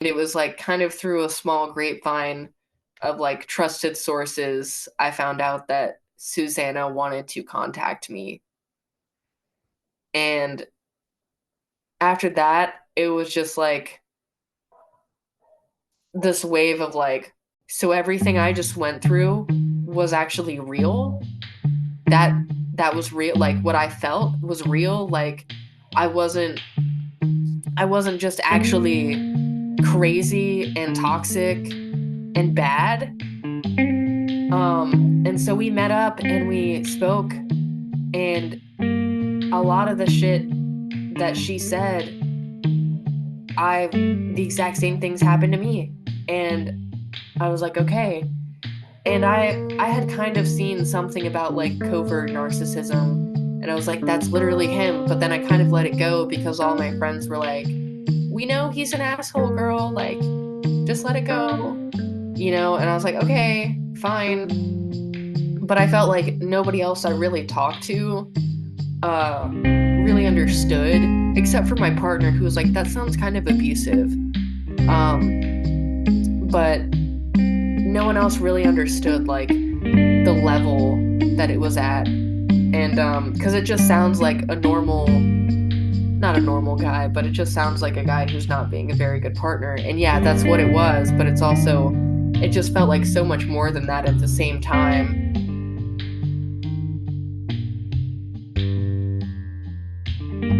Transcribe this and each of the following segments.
It was like kind of through a small grapevine of like trusted sources, I found out that Susanna wanted to contact me. And after that, it was just like this wave of like, so everything I just went through was actually real. That that was real. Like what I felt was real. Like I wasn't I wasn't just actually crazy and toxic and bad. And so we met up and we spoke, and a lot of the shit that she said, the exact same things happened to me. And I was like, okay. And I had kind of seen something about like covert narcissism, and I was like, that's literally him. But then I kind of let it go because all my friends were like, we know he's an asshole, girl. Like, just let it go, And I was like, okay, fine. But I felt like nobody else I really talked to really understood, except for my partner, who was like, that sounds kind of abusive. But no one else really understood like the level that it was at. And because it just sounds like a normal, not a normal guy, but it just sounds like a guy who's not being a very good partner. And yeah, that's what it was, but it's also, it just felt like so much more than that at the same time.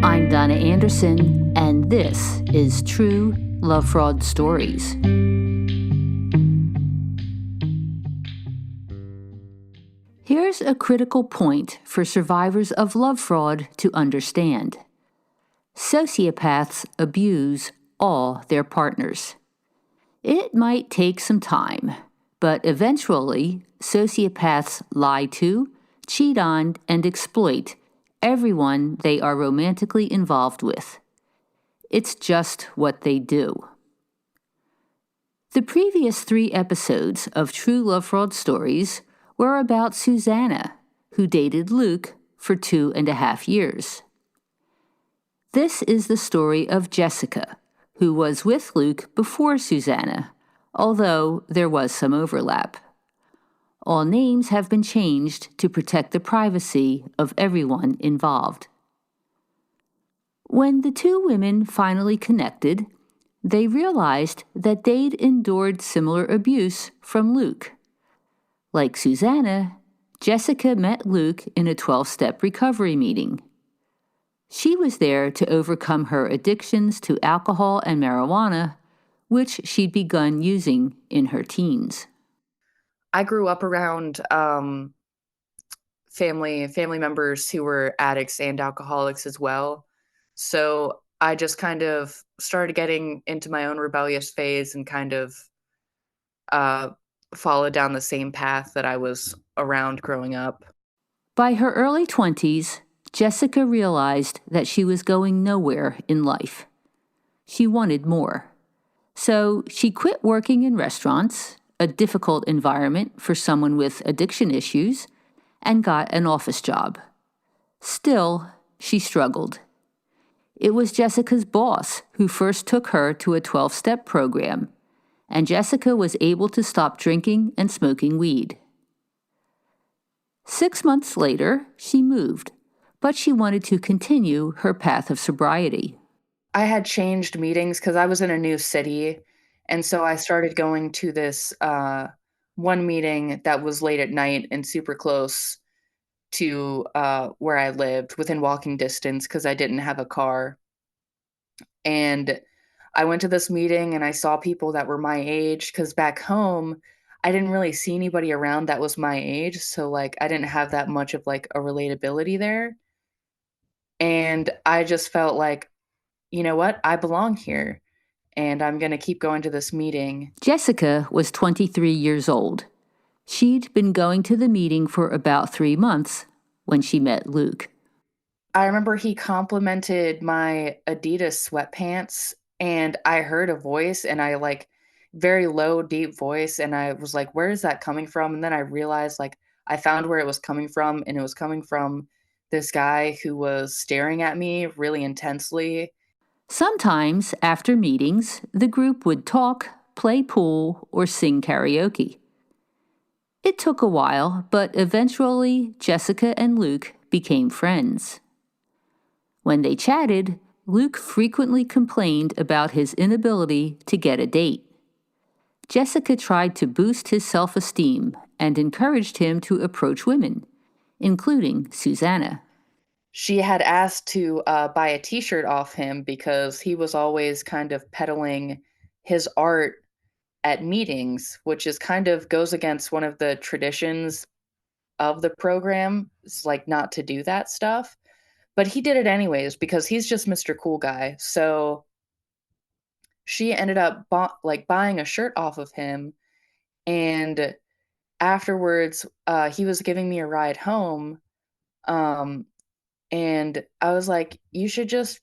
I'm Donna Anderson, and this is True Love Fraud Stories. Here's a critical point for survivors of love fraud to understand. Sociopaths abuse all their partners. It might take some time, but eventually, sociopaths lie to, cheat on, and exploit everyone they are romantically involved with. It's just what they do. The previous 3 episodes of True Love Fraud Stories were about Susanna, who dated Luke for 2.5 years. This is the story of Jessica, who was with Luke before Susanna, although there was some overlap. All names have been changed to protect the privacy of everyone involved. When the 2 women finally connected, they realized that they'd endured similar abuse from Luke. Like Susanna, Jessica met Luke in a 12-step recovery meeting. She was there to overcome her addictions to alcohol and marijuana, which she'd begun using in her teens. I grew up around family members who were addicts and alcoholics as well. So I just kind of started getting into my own rebellious phase and kind of uh, followed down the same path that I was around growing up. By her early 20s, Jessica realized that she was going nowhere in life. She wanted more. So she quit working in restaurants, a difficult environment for someone with addiction issues, and got an office job. Still, she struggled. It was Jessica's boss who first took her to a 12-step program, and Jessica was able to stop drinking and smoking weed. 6 months later, she moved, but she wanted to continue her path of sobriety. I had changed meetings because I was in a new city. And so I started going to this one meeting that was late at night and super close to where I lived, within walking distance, because I didn't have a car. And I went to this meeting and I saw people that were my age, because back home, I didn't really see anybody around that was my age. So, like, I didn't have that much of like a relatability there. And I just felt like, you know what? I belong here and I'm going to keep going to this meeting. Jessica was 23 years old. She'd been going to the meeting for about 3 months when she met Luke. I remember he complimented my Adidas sweatpants, and I heard a voice, and I like, very low, deep voice, and I was like, where is that coming from? And then I realized, like, I found where it was coming from, and it was coming from this guy who was staring at me really intensely. Sometimes, after meetings, the group would talk, play pool, or sing karaoke. It took a while, but eventually Jessica and Luke became friends. When they chatted, Luke frequently complained about his inability to get a date. Jessica tried to boost his self-esteem and encouraged him to approach women, including Susanna. She had asked to buy a t-shirt off him because he was always kind of peddling his art at meetings, which is kind of goes against one of the traditions of the program. It's like not to do that stuff. But he did it anyways because he's just Mr. Cool Guy. So she ended up buying a shirt off of him, and afterwards he was giving me a ride home. Um and I was like, you should just,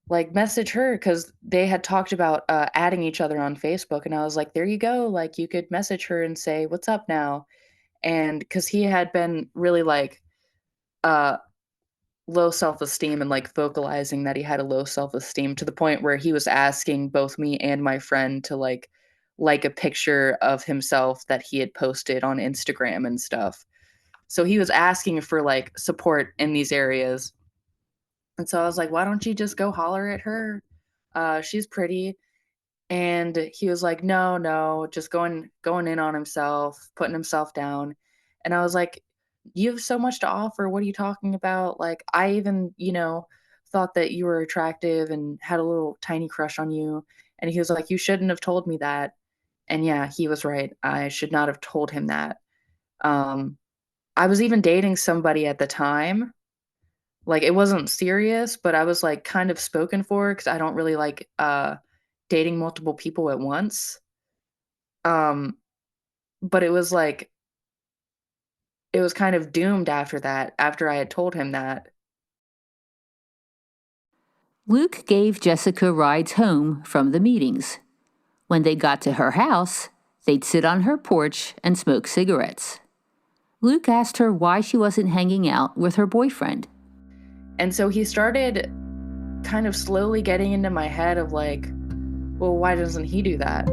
like message her, because they had talked about adding each other on Facebook, and I was like, there you go, like you could message her and say what's up now. And because he had been really like uh low self-esteem and like vocalizing that he had a low self-esteem to the point where he was asking both me and my friend to like a picture of himself that he had posted on Instagram and stuff. So he was asking for like support in these areas. And so I was like, why don't you just go holler at her? She's pretty. And he was like, no, no, just going in on himself, putting himself down. And I was like, you have so much to offer. What are you talking about? Like, I even, thought that you were attractive and had a little tiny crush on you. And he was like, you shouldn't have told me that. And yeah, he was right. I should not have told him that. Um, I was even dating somebody at the time. Like, it wasn't serious, but I was like kind of spoken for because I don't really like dating multiple people at once. Um, but it was kind of doomed after that, after I had told him that. Luke gave Jessica rides home from the meetings. When they got to her house, they'd sit on her porch and smoke cigarettes. Luke asked her why she wasn't hanging out with her boyfriend. And so he started kind of slowly getting into my head of like, well, why doesn't he do that?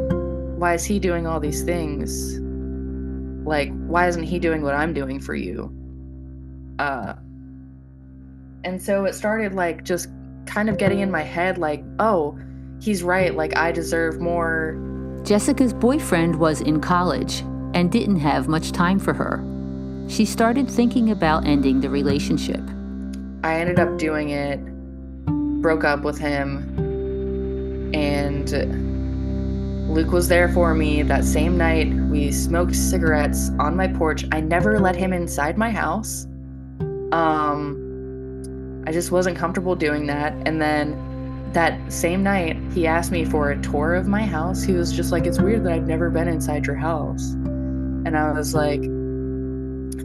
Why is he doing all these things? Like, why isn't he doing what I'm doing for you? Uh, and so it started like just kind of getting in my head like, oh, he's right. Like, I deserve more. Jessica's boyfriend was in college and didn't have much time for her. She started thinking about ending the relationship. I ended up doing it, broke up with him, and Luke was there for me that same night. We smoked cigarettes on my porch. I never let him inside my house. I just wasn't comfortable doing that. And then that same night, he asked me for a tour of my house. He was just like, it's weird that I've never been inside your house. And I was like,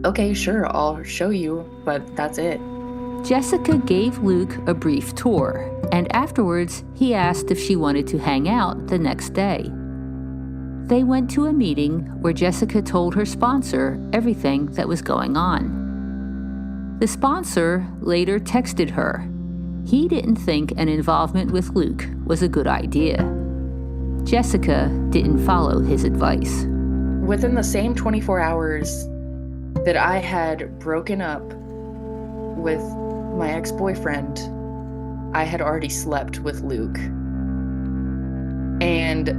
okay, sure, I'll show you, but that's it. Jessica gave Luke a brief tour, and afterwards he asked if she wanted to hang out the next day. They went to a meeting where Jessica told her sponsor everything that was going on. The sponsor later texted her. He didn't think an involvement with Luke was a good idea. Jessica didn't follow his advice. Within the same 24 hours that I had broken up with my ex-boyfriend, I had already slept with Luke. And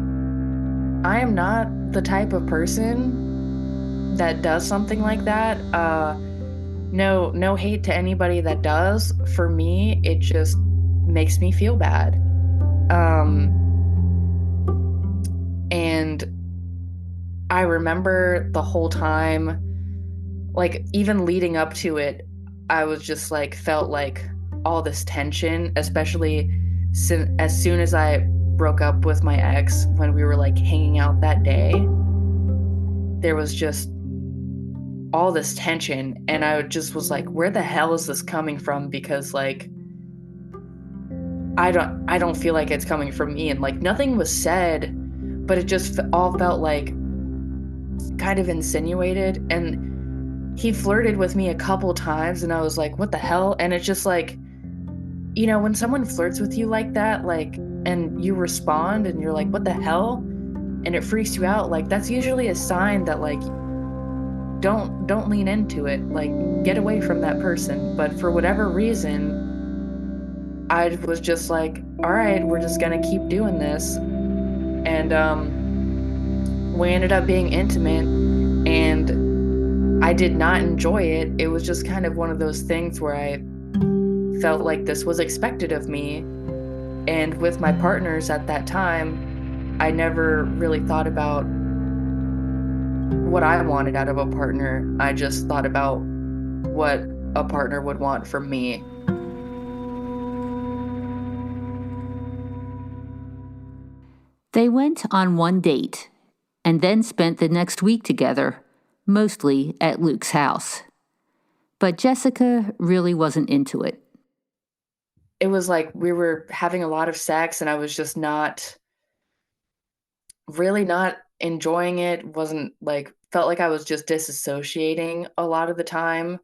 I am not the type of person that does something like that. No hate to anybody that does. For me, it just makes me feel bad. And I remember the whole time, like even leading up to it, I was just like, felt like all this tension, especially as soon as I broke up with my ex, when we were like hanging out that day, there was just all this tension. And I just was like, where the hell is this coming from? Because like, I don't feel like it's coming from me. And like nothing was said, but it just all felt like kind of insinuated. And he flirted with me a couple times, and I was like, what the hell? And it's just like, when someone flirts with you like that, like, and you respond and you're like, what the hell? And it freaks you out, like, that's usually a sign that, like, don't lean into it. Like, get away from that person. But for whatever reason, I was just like, all right, we're just gonna keep doing this. And we ended up being intimate, and I did not enjoy it. It was just kind of one of those things where I felt like this was expected of me. And with my partners at that time, I never really thought about what I wanted out of a partner. I just thought about what a partner would want from me. They went on one date and then spent the next week together, mostly at Luke's house. But Jessica really wasn't into it. It was like we were having a lot of sex and I was just not enjoying it. Wasn't like felt like I was just disassociating a lot of the time.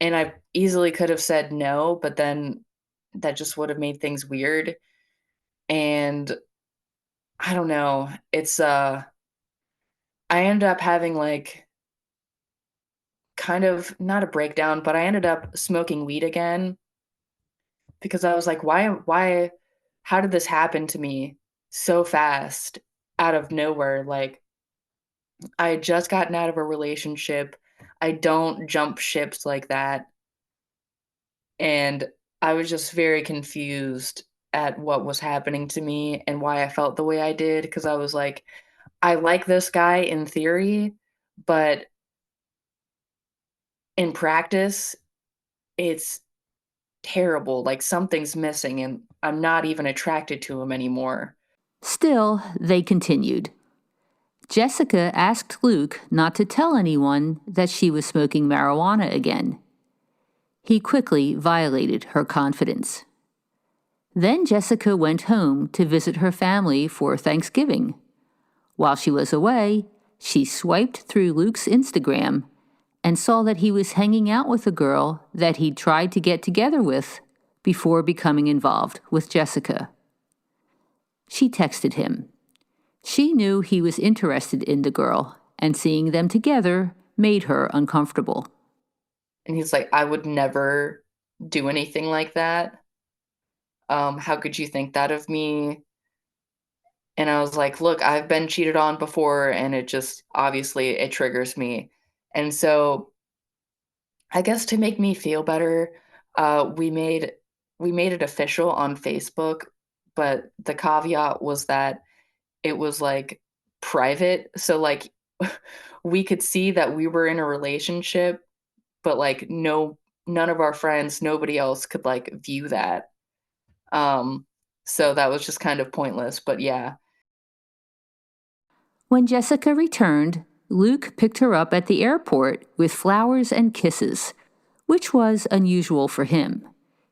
And I easily could have said no, but then that just would have made things weird. And I don't know. I ended up having like kind of not a breakdown, but I ended up smoking weed again because I was like, how did this happen to me so fast out of nowhere? Like, I had just gotten out of a relationship. I don't jump ships like that. And I was just very confused at what was happening to me and why I felt the way I did. Because I was like, I like this guy in theory, but in practice, it's terrible. Like something's missing, and I'm not even attracted to him anymore. Still, they continued. Jessica asked Luke not to tell anyone that she was smoking marijuana again. He quickly violated her confidence. Then Jessica went home to visit her family for Thanksgiving. While she was away, she swiped through Luke's Instagram and saw that he was hanging out with a girl that he'd tried to get together with before becoming involved with Jessica. She texted him. She knew he was interested in the girl, and seeing them together made her uncomfortable. And he's like, I would never do anything like that. How could you think that of me? And I was like, look, I've been cheated on before, and it just obviously it triggers me. And so I guess to make me feel better, we made it official on Facebook, but the caveat was that it was like private. So like we could see that we were in a relationship, but like none of our friends, nobody else could like view that. Um, so that was just kind of pointless, but yeah. When Jessica returned, Luke picked her up at the airport with flowers and kisses, which was unusual for him.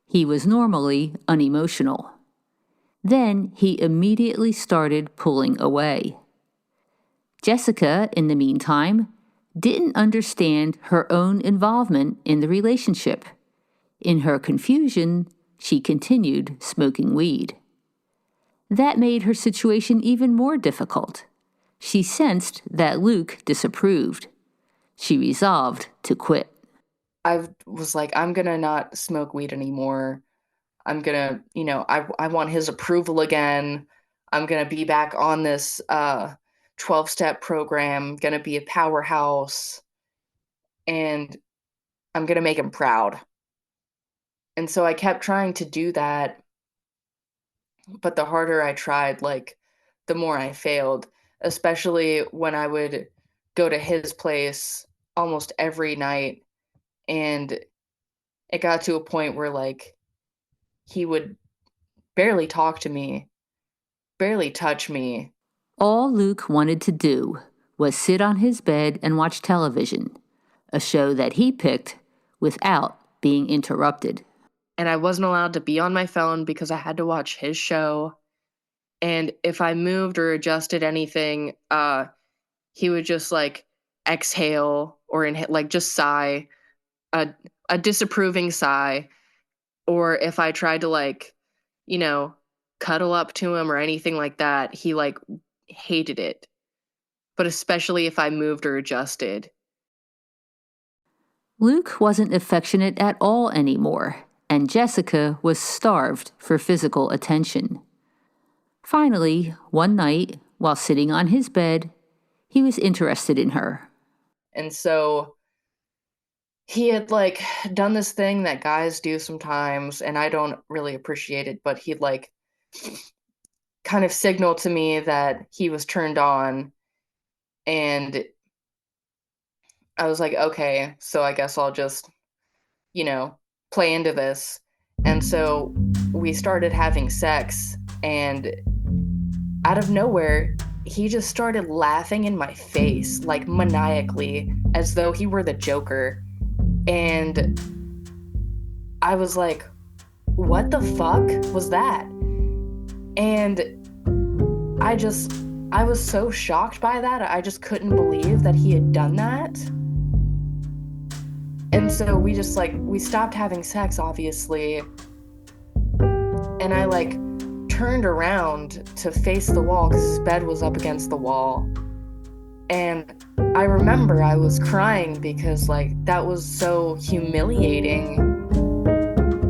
He was normally unemotional. Then he immediately started pulling away. Jessica, in the meantime, didn't understand her own involvement in the relationship. In her confusion, she continued smoking weed. That made her situation even more difficult. She sensed that Luke disapproved. She resolved to quit. I was like, I'm gonna not smoke weed anymore. I'm gonna, I want his approval again. I'm gonna be back on this 12-step program, gonna be a powerhouse, and I'm gonna make him proud. And so I kept trying to do that, but the harder I tried, like the more I failed, especially when I would go to his place almost every night. And it got to a point where like he would barely talk to me, barely touch me. All Luke wanted to do was sit on his bed and watch television, a show that he picked without being interrupted. And I wasn't allowed to be on my phone because I had to watch his show. And if I moved or adjusted anything, he would just like exhale or like just sigh, a, a disapproving sigh. or if I tried to like, you know, cuddle up to him or anything like that, he like hated it. But especially if I moved or adjusted. Luke wasn't affectionate at all anymore, and Jessica was starved for physical attention. Finally, one night, while sitting on his bed, he was interested in her. And so he had like done this thing that guys do sometimes, and I don't really appreciate it, but he'd like kind of signal to me that he was turned on. And I was like, okay, so I guess I'll just, you know, play into this. And so we started having sex, and out of nowhere, he just started laughing in my face, like maniacally, as though he were the Joker. And I was like, what the fuck was that? And I just, I was so shocked by that. I just couldn't believe that he had done that. And so we just like, we stopped having sex, obviously. And I like turned around to face the wall because his bed was up against the wall. And I remember I was crying because like that was so humiliating.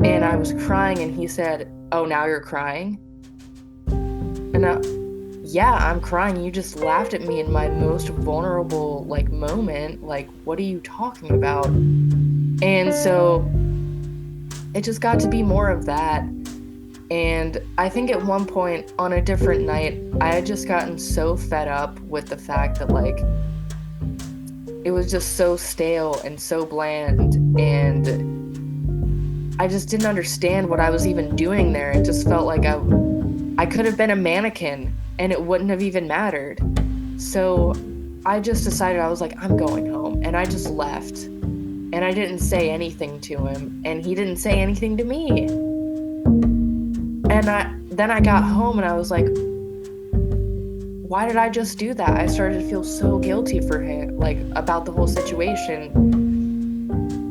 And I was crying, and he said, "Oh, now you're crying?" And yeah, I'm crying. You just laughed at me in my most vulnerable like moment. Like, what are you talking about? And so it just got to be more of that. And I think at one point on a different night, I had just gotten so fed up with the fact that like it was just so stale and so bland, and I just didn't understand what I was even doing there. It just felt like I could have been a mannequin and it wouldn't have even mattered. So I just decided, I was like, I'm going home, and I just left. And I didn't say anything to him, and he didn't say anything to me. And then I got home and I was like, why did I just do that? I started to feel so guilty for him, like about the whole situation.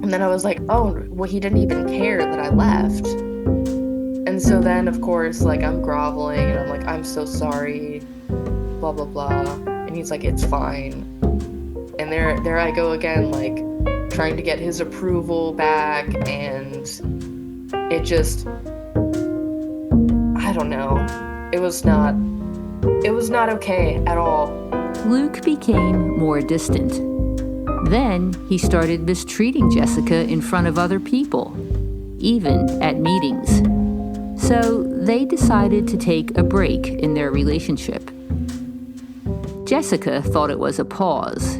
And then I was like, oh, well, he didn't even care that I left. And so then, of course, like I'm groveling and I'm like, I'm so sorry, blah, blah, blah. And he's like, it's fine. And there I go again, like trying to get his approval back. And it just, I don't know. It was not okay at all. Luke became more distant. Then he started mistreating Jessica in front of other people, even at meetings. So they decided to take a break in their relationship. Jessica thought it was a pause,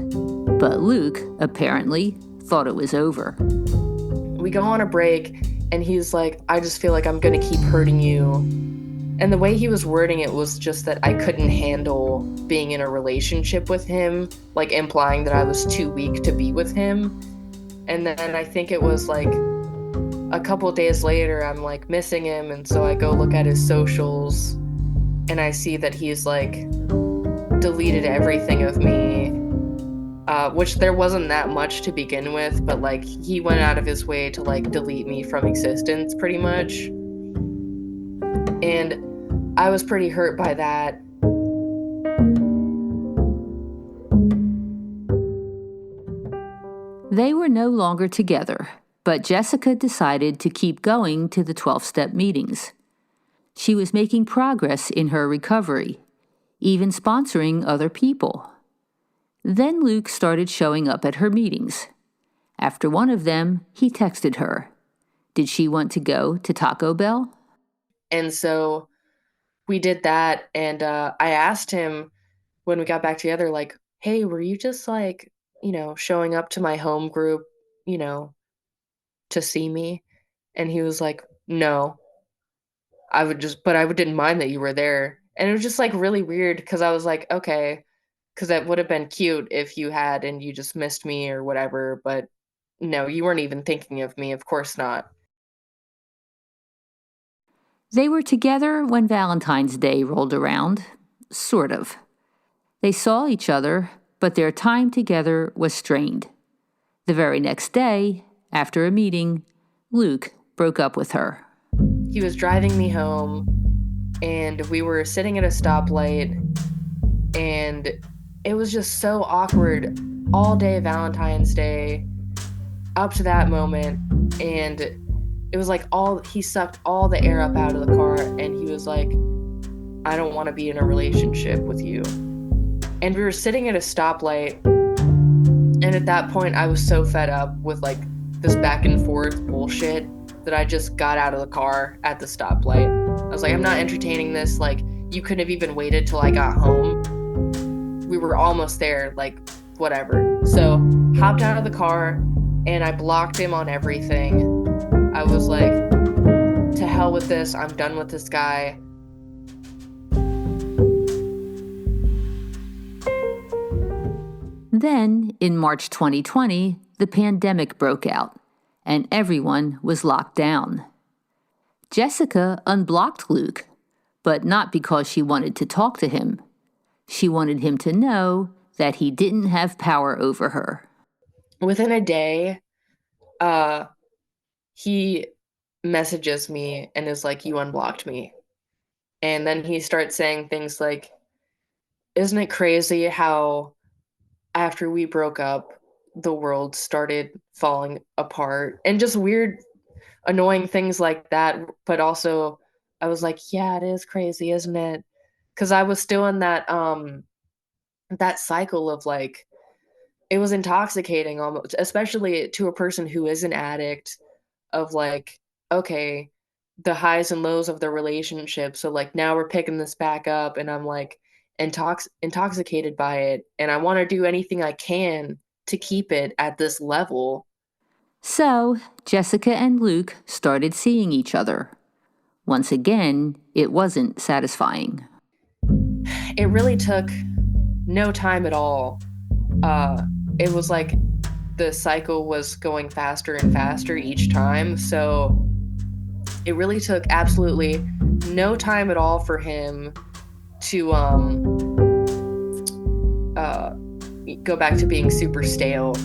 but Luke apparently thought it was over. We go on a break, and he's like, I just feel like I'm gonna keep hurting you. And the way he was wording it was just that I couldn't handle being in a relationship with him, like implying that I was too weak to be with him. And then I think it was like a couple days later, I'm like missing him. And so I go look at his socials, and I see that he's like deleted everything of me, which there wasn't that much to begin with, but like he went out of his way to like delete me from existence pretty much. And I was pretty hurt by that. They were no longer together, but Jessica decided to keep going to the 12-step meetings. She was making progress in her recovery, even sponsoring other people. Then Luke started showing up at her meetings. After one of them, he texted her. Did she want to go to Taco Bell? And so we did that. And I asked him when we got back together, like, hey, were you just like, showing up to my home group, you know, to see me? And he was like, no, but didn't mind that you were there. And it was just like really weird because I was like, okay, because that would have been cute if you had and you just missed me or whatever. But no, you weren't even thinking of me. Of course not. They were together when Valentine's Day rolled around. Sort of. They saw each other, but their time together was strained. The very next day, after a meeting, Luke broke up with her. He was driving me home, and we were sitting at a stoplight, and it was just so awkward all day Valentine's Day up to that moment. And it was like he sucked all the air up out of the car, and he was like, I don't want to be in a relationship with you. And we were sitting at a stoplight, and at that point I was so fed up with like this back and forth bullshit that I just got out of the car at the stoplight. I was like, I'm not entertaining this. Like, you couldn't have even waited till I got home. We were almost there, like, whatever. So, hopped out of the car, and I blocked him on everything. I was like, to hell with this. I'm done with this guy. Then, in March 2020, the pandemic broke out, and everyone was locked down. Jessica unblocked Luke, but not because she wanted to talk to him. She wanted him to know that he didn't have power over her. Within a day, he messages me and is like, you unblocked me. And then he starts saying things like, isn't it crazy how after we broke up, the world started falling apart? And just weird, annoying things like that. But also, I was like, yeah, it is crazy, isn't it? Because I was still in that cycle of like, it was intoxicating almost, especially to a person who is an addict, of like, okay, the highs and lows of the relationship. So like now we're picking this back up, and I'm like intoxicated by it, and I want to do anything I can to keep it at this level. So, Jessica and Luke started seeing each other. Once again, it wasn't satisfying. It really took no time at all. It was like the cycle was going faster and faster each time. So it really took absolutely no time at all for him to go back to being super stale.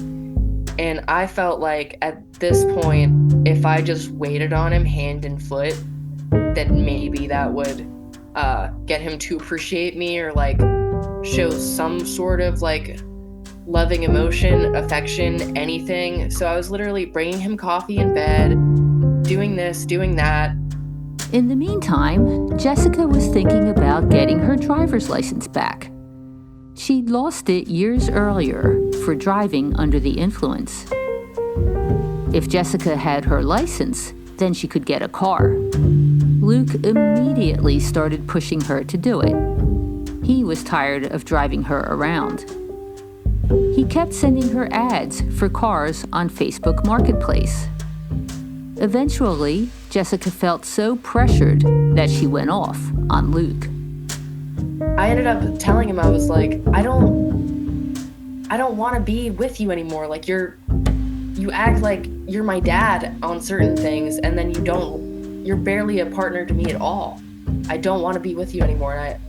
And I felt like at this point, if I just waited on him hand and foot, then maybe that would get him to appreciate me, or like show some sort of like loving emotion, affection, anything. So I was literally bringing him coffee in bed, doing this, doing that. In the meantime, Jessica was thinking about getting her driver's license back. She'd lost it years earlier for driving under the influence. If Jessica had her license, then she could get a car. Luke immediately started pushing her to do it. He was tired of driving her around. He kept sending her ads for cars on Facebook Marketplace. Eventually, Jessica felt so pressured that she went off on Luke. I ended up telling him, I was like, I don't want to be with you anymore. Like you act like you're my dad on certain things, and then you're barely a partner to me at all. I don't want to be with you anymore. And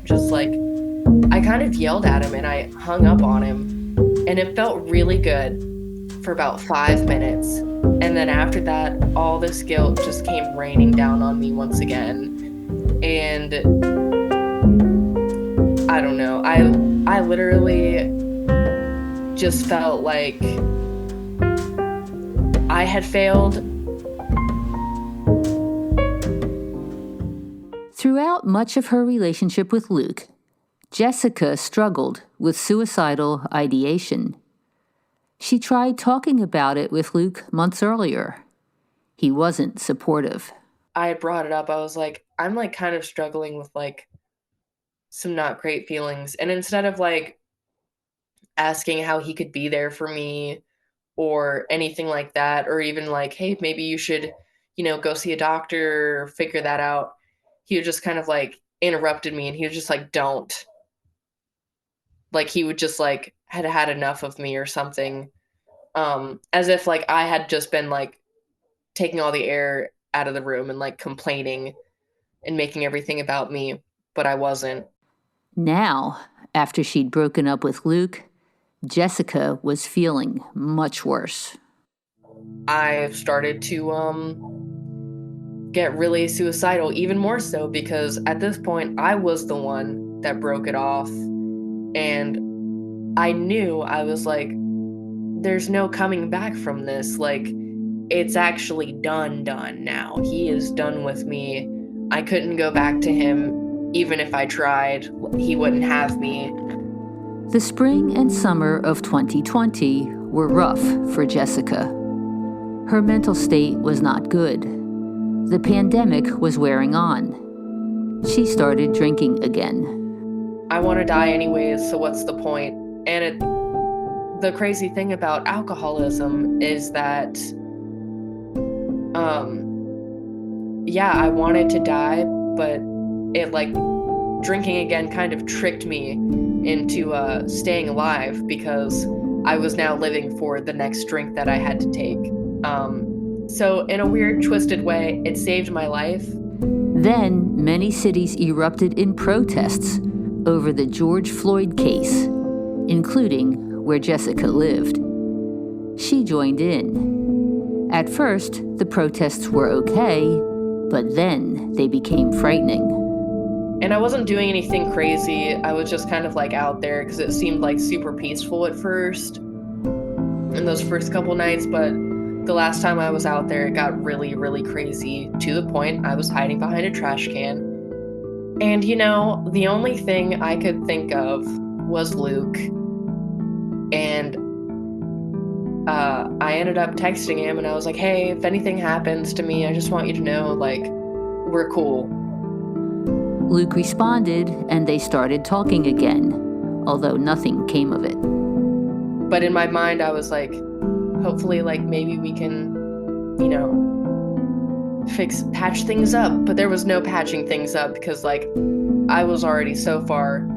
I kind of yelled at him, and I hung up on him, and it felt really good for about 5 minutes. And then after that, all this guilt just came raining down on me once again. And I don't know. I literally just felt like I had failed. Throughout much of her relationship with Luke, Jessica struggled with suicidal ideation. She tried talking about it with Luke months earlier. He wasn't supportive. I brought it up. I was like, I'm like kind of struggling with like some not great feelings. And instead of like asking how he could be there for me or anything like that, or even like, hey, maybe you should, go see a doctor or figure that out, he would just kind of like interrupted me, and he was just like, don't. Like he would just like had enough of me or something. As if like I had just been like taking all the air out of the room and like complaining and making everything about me, but I wasn't. Now, after she'd broken up with Luke, Jessica was feeling much worse. I've started to get really suicidal, even more so because at this point I was the one that broke it off. And I knew, I was like, there's no coming back from this. Like, it's actually done now. He is done with me. I couldn't go back to him. Even if I tried, he wouldn't have me. The spring and summer of 2020 were rough for Jessica. Her mental state was not good. The pandemic was wearing on. She started drinking again. I want to die anyways, so what's the point? The crazy thing about alcoholism is that, yeah, I wanted to die, but it, like, drinking again kind of tricked me into staying alive because I was now living for the next drink that I had to take. So in a weird, twisted way, it saved my life. Then many cities erupted in protests over the George Floyd case, including where Jessica lived. She joined in. At first, the protests were okay, but then they became frightening. And I wasn't doing anything crazy. I was just kind of like out there because it seemed like super peaceful at first in those first couple nights, but the last time I was out there, it got really, really crazy to the point I was hiding behind a trash can. And, the only thing I could think of was Luke. And I ended up texting him and I was like, hey, if anything happens to me, I just want you to know, like, we're cool. Luke responded and they started talking again, although nothing came of it. But in my mind, I was like, hopefully, like, maybe we can, patch things up. But there was no patching things up because, like, I was already so far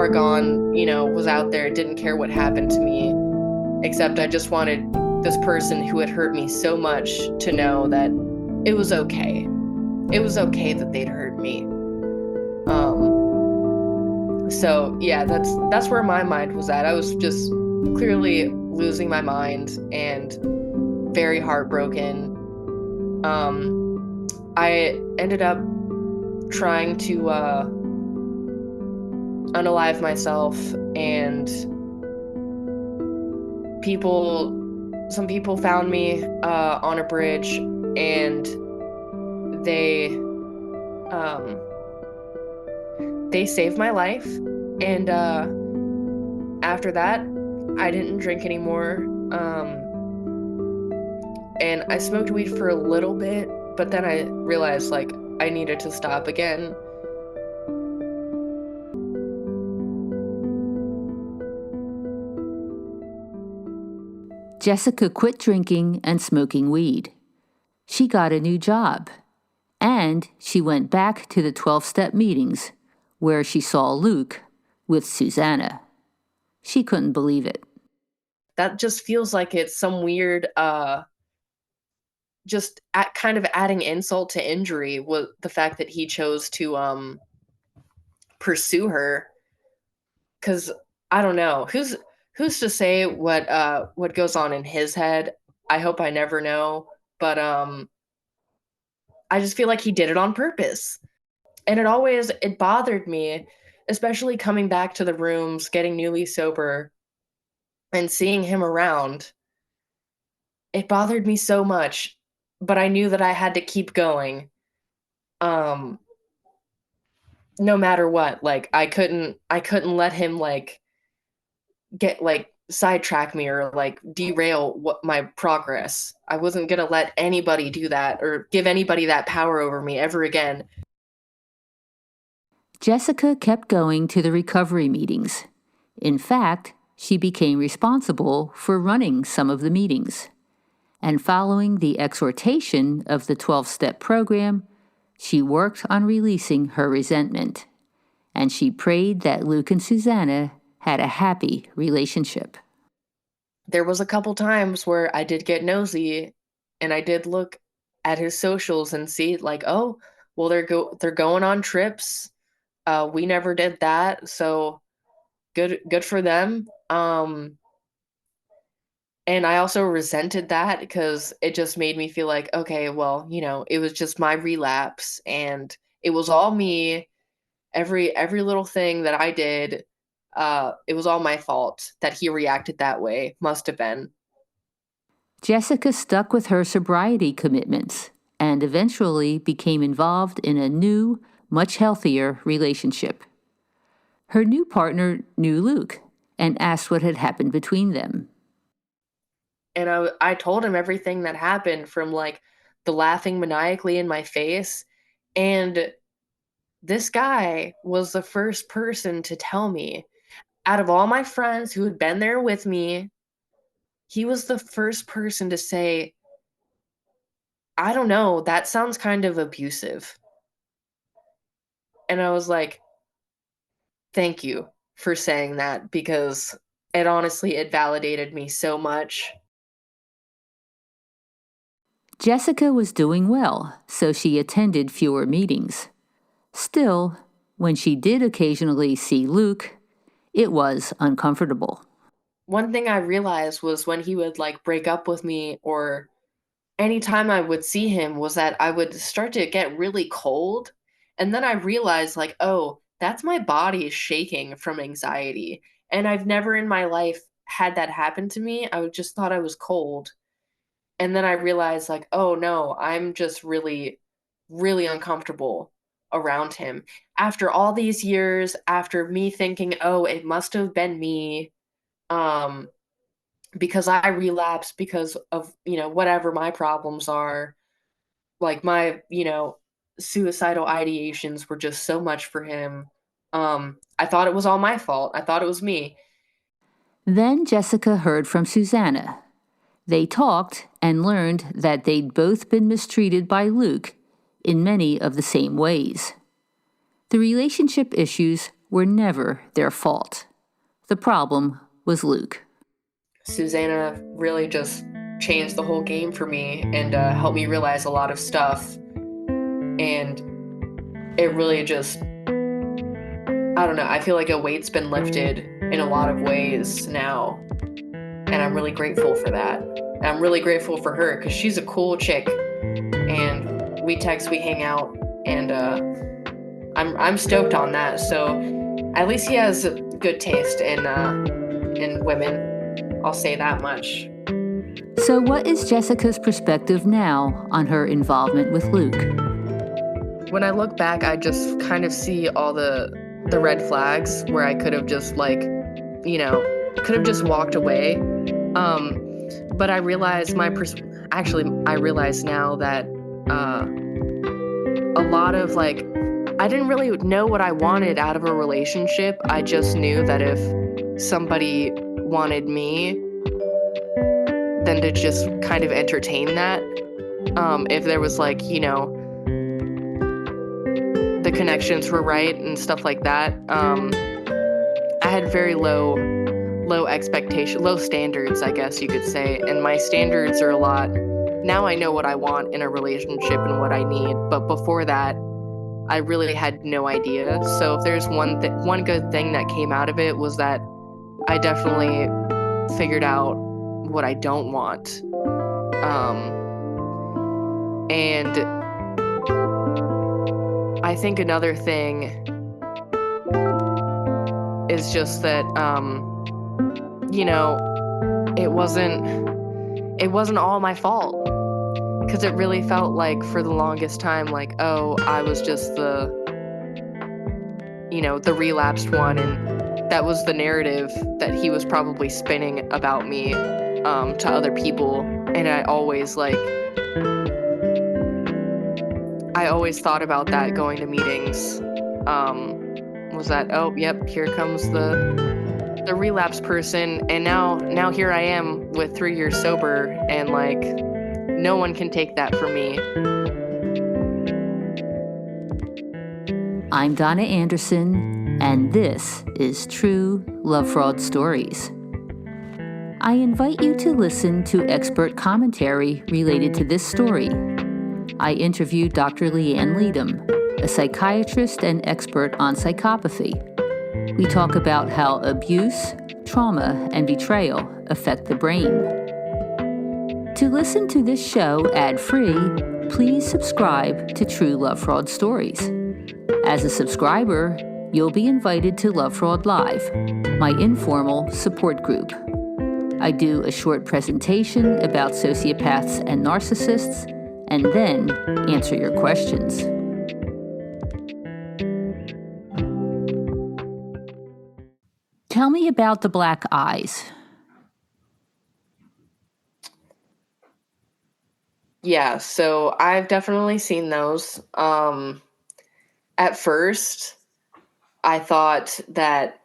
gone, was out there, didn't care what happened to me, except I just wanted this person who had hurt me so much to know that it was okay. It was okay that they'd hurt me. So yeah, that's where my mind was at. I was just clearly losing my mind and very heartbroken. I ended up trying to unalive myself, and some people found me on a bridge, and they saved my life. And after that, I didn't drink anymore. And I smoked weed for a little bit, but then I realized, like, I needed to stop again. Jessica quit drinking and smoking weed. She got a new job, and she went back to the 12-step meetings where she saw Luke with Susanna. She couldn't believe it. That just feels like it's some weird, kind of adding insult to injury, was the fact that he chose to pursue her. Because I don't know who's to say what goes on in his head. I hope I never know, but I just feel like he did it on purpose. And it bothered me, especially coming back to the rooms, getting newly sober, and seeing him around. It bothered me so much, but I knew that I had to keep going. No matter what, like, I couldn't let him, like, get, like, sidetrack me or, like, derail what my progress. I wasn't gonna let anybody do that or give anybody that power over me ever again. Jessica kept going to the recovery meetings. In fact, she became responsible for running some of the meetings. And following the exhortation of the 12-step program, she worked on releasing her resentment. And she prayed that Luke and Susanna had a happy relationship. There was a couple times where I did get nosy and I did look at his socials and see, like, oh, well, they're going on trips. We never did that, so good for them. And I also resented that because it just made me feel like, okay, well, it was just my relapse and it was all me. Every little thing that I did, it was all my fault that he reacted that way. Must have been. Jessica stuck with her sobriety commitments and eventually became involved in a new, much healthier relationship. Her new partner knew Luke and asked what had happened between them. And I told him everything that happened, from like the laughing maniacally in my face. And this guy was the first person to tell me, out of all my friends who had been there with me, he was the first person to say, I don't know, that sounds kind of abusive. And I was like, thank you for saying that, because it validated me so much. Jessica was doing well, so she attended fewer meetings. Still, when she did occasionally see Luke, it was uncomfortable. One thing I realized was when he would like break up with me, or anytime I would see him, was that I would start to get really cold. And then I realized, like, oh, that's my body shaking from anxiety. And I've never in my life had that happen to me. I just thought I was cold. And then I realized, like, oh no, I'm just really, really uncomfortable around him. After all these years, after me thinking, oh, it must have been me, um, because I relapsed because of, whatever my problems are, like my, suicidal ideations were just so much for him. I thought it was all my fault. I thought it was me. Then Jessica heard from Susanna. They talked and learned that they'd both been mistreated by Luke in many of the same ways. The relationship issues were never their fault. The problem was Luke. Susanna really just changed the whole game for me and helped me realize a lot of stuff. And it really just, I don't know, I feel like a weight's been lifted in a lot of ways now. And I'm really grateful for that. And I'm really grateful for her because she's a cool chick. And we text, we hang out, and I'm stoked on that. So at least he has good taste in women. I'll say that much. So, what is Jessica's perspective now on her involvement with Luke? When I look back, I just kind of see all the red flags where I could have just could have just walked away. But I realize I realize now that a lot of I didn't really know what I wanted out of a relationship. I just knew that if somebody wanted me, then to just kind of entertain that. If there was the connections were right and stuff like that. I had very low expectation, low standards, I guess you could say. And my standards are a lot. Now I know what I want in a relationship and what I need. But before that, I really had no idea. So if there's one good thing that came out of it, was that I definitely figured out what I don't want. And I think another thing is just that, it wasn't all my fault. Because it really felt like for the longest time, like, oh, I was just the relapsed one. And that was the narrative that he was probably spinning about me to other people. And I always thought about that going to meetings. Was that, oh, yep, here comes the relapse person. And now here I am with 3 years sober, and no one can take that from me. I'm Donna Anderson, and this is True Love Fraud Stories. I invite you to listen to expert commentary related to this story. I interviewed Dr. Leanne Leadham, a psychiatrist and expert on psychopathy. We talk about how abuse, trauma, and betrayal affect the brain. To listen to this show ad-free, please subscribe to True Love Fraud Stories. As a subscriber, you'll be invited to Love Fraud Live, my informal support group. I do a short presentation about sociopaths and narcissists, and then answer your questions. Tell me about the black eyes. Yeah, so I've definitely seen those. At first, I thought that,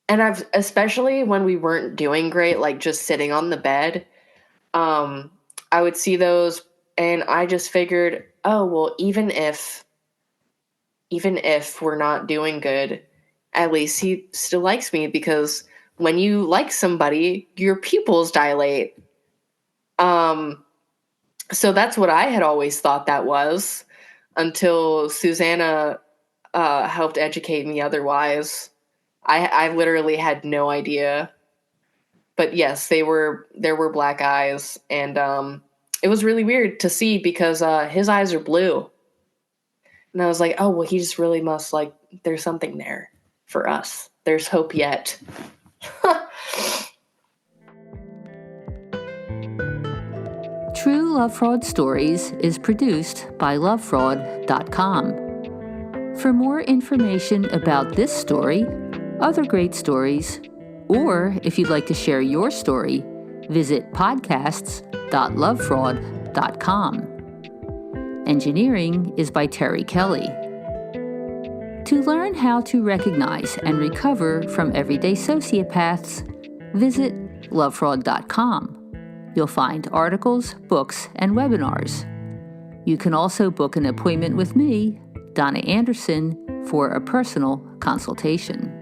and especially when we weren't doing great, like just sitting on the bed, I would see those and I just figured, oh, well, even if we're not doing good, at least he still likes me, because when you like somebody, your pupils dilate. So that's what I had always thought that was, until Susanna helped educate me otherwise. I literally had no idea. But yes, there were black eyes, and it was really weird to see because his eyes are blue. And I was like, oh, well, he just really must, like, there's something there for us. There's hope yet. True Love Fraud Stories is produced by lovefraud.com. For more information about this story, other great stories, or if you'd like to share your story, visit podcasts.lovefraud.com. Engineering is by Terry Kelly. To learn how to recognize and recover from everyday sociopaths, visit lovefraud.com. You'll find articles, books, and webinars. You can also book an appointment with me, Donna Anderson, for a personal consultation.